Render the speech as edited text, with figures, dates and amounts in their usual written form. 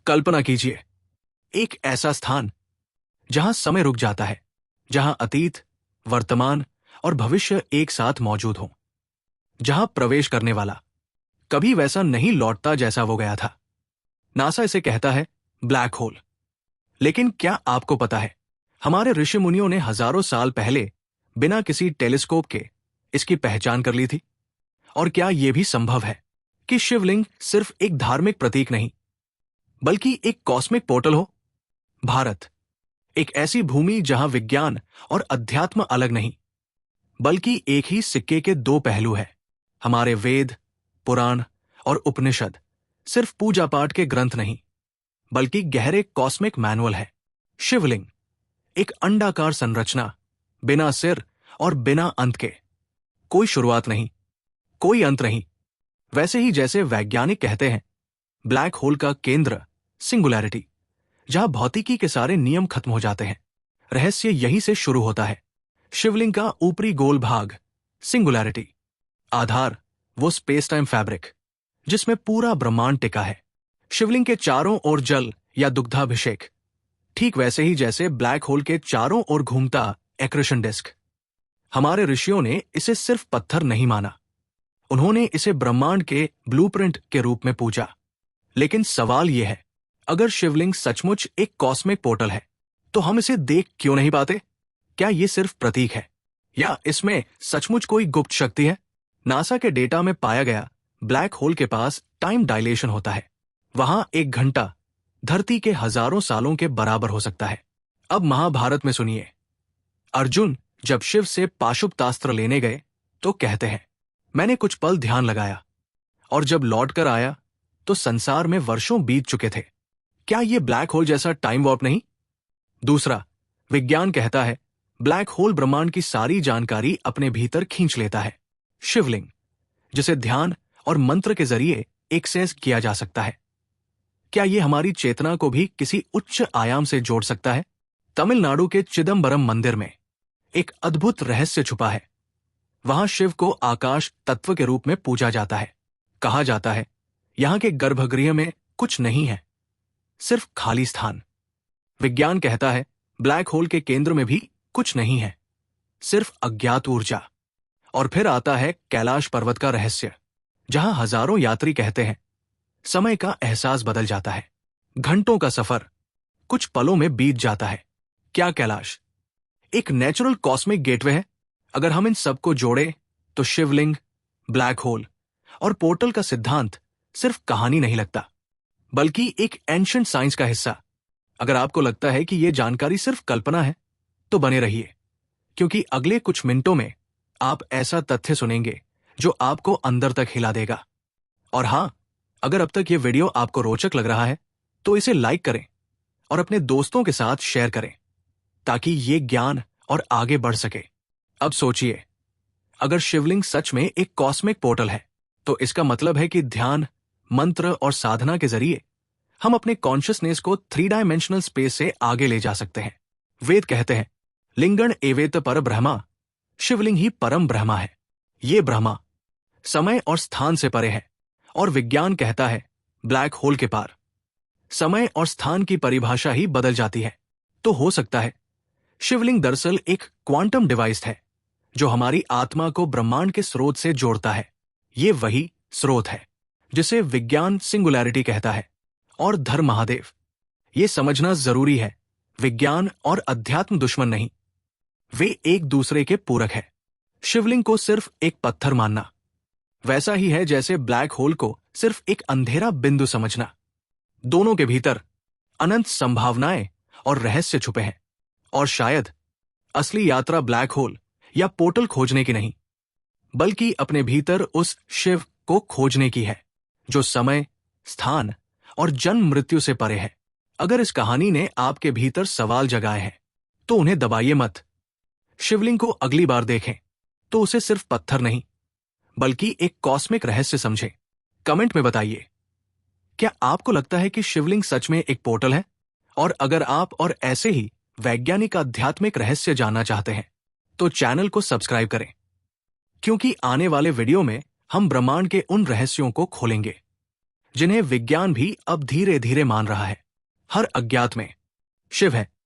कल्पना कीजिए, एक ऐसा स्थान जहां समय रुक जाता है, जहां अतीत, वर्तमान और भविष्य एक साथ मौजूद हो, जहां प्रवेश करने वाला कभी वैसा नहीं लौटता जैसा वो गया था। नासा इसे कहता है ब्लैक होल। लेकिन क्या आपको पता है, हमारे ऋषि मुनियों ने हजारों साल पहले बिना किसी टेलीस्कोप के इसकी पहचान कर ली थी। और क्या यह भी संभव है कि शिवलिंग सिर्फ एक धार्मिक प्रतीक नहीं, बल्कि एक कॉस्मिक पोर्टल हो? भारत, एक ऐसी भूमि जहां विज्ञान और अध्यात्म अलग नहीं, बल्कि एक ही सिक्के के दो पहलू है। हमारे वेद, पुराण और उपनिषद सिर्फ पूजा पाठ के ग्रंथ नहीं, बल्कि गहरे कॉस्मिक मैनुअल है। शिवलिंग एक अंडाकार संरचना, बिना सिर और बिना अंत के। कोई शुरुआत नहीं, कोई अंत नहीं। वैसे ही जैसे वैज्ञानिक कहते हैं, ब्लैक होल का केंद्र सिंगुलैरिटी, जहां भौतिकी के सारे नियम खत्म हो जाते हैं। रहस्य यहीं से शुरू होता है। शिवलिंग का ऊपरी गोल भाग सिंगुलैरिटी, आधार वो स्पेस टाइम फैब्रिक जिसमें पूरा ब्रह्मांड टिका है। शिवलिंग के चारों ओर जल या दुग्धाभिषेक, ठीक वैसे ही जैसे ब्लैक होल के चारों ओर घूमता एक्रेशन डिस्क। हमारे ऋषियों ने इसे सिर्फ पत्थर नहीं माना, उन्होंने इसे ब्रह्मांड के ब्लूप्रिंट के रूप में पूजा। लेकिन सवाल यह है, अगर शिवलिंग सचमुच एक कॉस्मिक पोर्टल है, तो हम इसे देख क्यों नहीं पाते? क्या यह सिर्फ प्रतीक है, या इसमें सचमुच कोई गुप्त शक्ति है? नासा के डेटा में पाया गया, ब्लैक होल के पास टाइम डायलेशन होता है। वहां एक घंटा धरती के हजारों सालों के बराबर हो सकता है। अब महाभारत में सुनिए, अर्जुन जब शिव से पाशुपतास्त्र लेने गए तो कहते हैं, मैंने कुछ पल ध्यान लगाया और जब लौट कर आया तो संसार में वर्षों बीत चुके थे। क्या यह ब्लैक होल जैसा टाइम वॉर्प नहीं? दूसरा, विज्ञान कहता है ब्लैक होल ब्रह्मांड की सारी जानकारी अपने भीतर खींच लेता है। शिवलिंग, जिसे ध्यान और मंत्र के जरिए एक्सेस किया जा सकता है, क्या यह हमारी चेतना को भी किसी उच्च आयाम से जोड़ सकता है? तमिलनाडु के चिदम्बरम मंदिर में एक अद्भुत रहस्य छुपा है। वहां शिव को आकाश तत्व के रूप में पूजा जाता है। कहा जाता है यहां के गर्भगृह में कुछ नहीं है, सिर्फ खाली स्थान। विज्ञान कहता है ब्लैक होल के केंद्र में भी कुछ नहीं है, सिर्फ अज्ञात ऊर्जा। और फिर आता है कैलाश पर्वत का रहस्य, जहां हजारों यात्री कहते हैं समय का एहसास बदल जाता है। घंटों का सफर कुछ पलों में बीत जाता है। क्या कैलाश एक नेचुरल कॉस्मिक गेटवे है? अगर हम इन सबको जोड़े तो शिवलिंग, ब्लैक होल और पोर्टल का सिद्धांत सिर्फ कहानी नहीं लगता, बल्कि एक एंशिएंट साइंस का हिस्सा। अगर आपको लगता है कि यह जानकारी सिर्फ कल्पना है, तो बने रहिए, क्योंकि अगले कुछ मिनटों में आप ऐसा तथ्य सुनेंगे जो आपको अंदर तक हिला देगा। और हां, अगर अब तक यह वीडियो आपको रोचक लग रहा है तो इसे लाइक करें और अपने दोस्तों के साथ शेयर करें, ताकि ये ज्ञान और आगे बढ़ सके। अब सोचिए, अगर शिवलिंग सच में एक कॉस्मिक पोर्टल है, तो इसका मतलब है कि ध्यान, मंत्र और साधना के जरिए हम अपने कॉन्शियसनेस को 3 डायमेंशनल स्पेस से आगे ले जा सकते हैं। वेद कहते हैं लिंगण एवेत पर ब्रह्मा, शिवलिंग ही परम ब्रह्मा है। ये ब्रह्मा समय और स्थान से परे है। और विज्ञान कहता है ब्लैक होल के पार समय और स्थान की परिभाषा ही बदल जाती है। तो हो सकता है शिवलिंग दरअसल एक क्वांटम डिवाइस है, जो हमारी आत्मा को ब्रह्मांड के स्रोत से जोड़ता है। ये वही स्रोत है जिसे विज्ञान सिंगुलैरिटी कहता है। और धर्म महादेव, ये समझना जरूरी है, विज्ञान और अध्यात्म दुश्मन नहीं, वे एक दूसरे के पूरक है। शिवलिंग को सिर्फ एक पत्थर मानना वैसा ही है जैसे ब्लैक होल को सिर्फ एक अंधेरा बिंदु समझना। दोनों के भीतर अनंत संभावनाएं और रहस्य छुपे हैं। और शायद असली यात्रा ब्लैक होल या पोर्टल खोजने की नहीं, बल्कि अपने भीतर उस शिव को खोजने की है, जो समय, स्थान और जन्म मृत्यु से परे है। अगर इस कहानी ने आपके भीतर सवाल जगाए हैं, तो उन्हें दबाइए मत। शिवलिंग को अगली बार देखें तो उसे सिर्फ पत्थर नहीं, बल्कि एक कॉस्मिक रहस्य समझें। कमेंट में बताइए, क्या आपको लगता है कि शिवलिंग सच में एक पोर्टल है? और अगर आप और ऐसे ही वैज्ञानिक आध्यात्मिक रहस्य जानना चाहते हैं, तो चैनल को सब्सक्राइब करें, क्योंकि आने वाले वीडियो में हम ब्रह्मांड के उन रहस्यों को खोलेंगे जिन्हें विज्ञान भी अब धीरे धीरे मान रहा है। हर अज्ञात में शिव है,